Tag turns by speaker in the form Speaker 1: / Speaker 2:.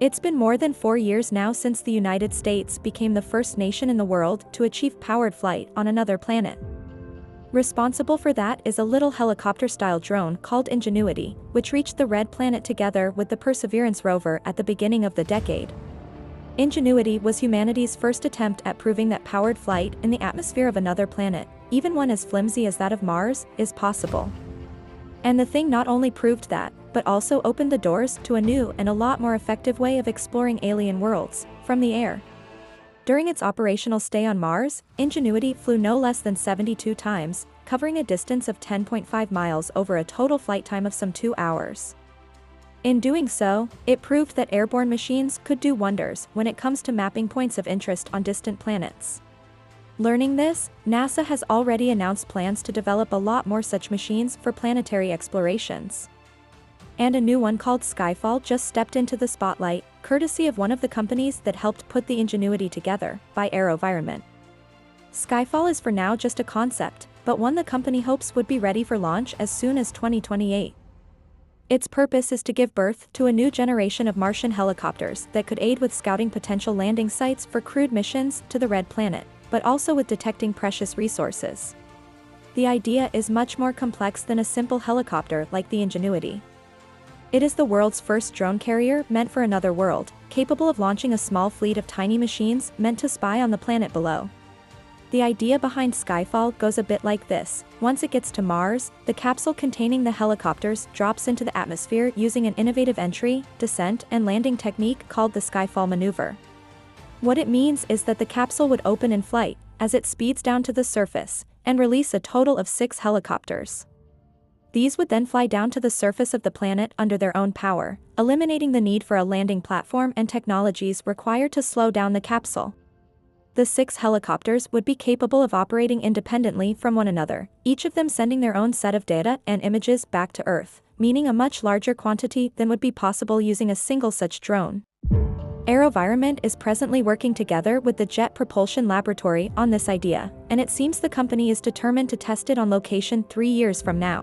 Speaker 1: It's been more than 4 years now since the United States became the first nation in the world to achieve powered flight on another planet. Responsible for that is a little helicopter-style drone called Ingenuity, which reached the Red Planet together with the Perseverance rover at the beginning of the decade. Ingenuity was humanity's first attempt at proving that powered flight in the atmosphere of another planet, even one as flimsy as that of Mars, is possible. And the thing not only proved that, but also opened the doors to a new and a lot more effective way of exploring alien worlds, from the air. During its operational stay on Mars, Ingenuity flew no less than 72 times, covering a distance of 10.5 miles over a total flight time of some 2 hours. In doing so, it proved that airborne machines could do wonders when it comes to mapping points of interest on distant planets. Learning this, NASA has already announced plans to develop a lot more such machines for planetary explorations. And a new one called Skyfall just stepped into the spotlight, courtesy of one of the companies that helped put the Ingenuity together, by AeroVironment. Skyfall is for now just a concept, but one the company hopes would be ready for launch as soon as 2028. Its purpose is to give birth to a new generation of Martian helicopters that could aid with scouting potential landing sites for crewed missions to the Red Planet, but also with detecting precious resources. The idea is much more complex than a simple helicopter like the Ingenuity. It is the world's first drone carrier meant for another world, capable of launching a small fleet of tiny machines meant to spy on the planet below. The idea behind Skyfall goes a bit like this: once it gets to Mars, the capsule containing the helicopters drops into the atmosphere using an innovative entry, descent, and landing technique called the Skyfall maneuver. What it means is that the capsule would open in flight, as it speeds down to the surface, and release a total of 6 helicopters. These would then fly down to the surface of the planet under their own power, eliminating the need for a landing platform and technologies required to slow down the capsule. The 6 helicopters would be capable of operating independently from one another, each of them sending their own set of data and images back to Earth, meaning a much larger quantity than would be possible using a single such drone. AeroVironment is presently working together with the Jet Propulsion Laboratory on this idea, and it seems the company is determined to test it on location 3 years from now.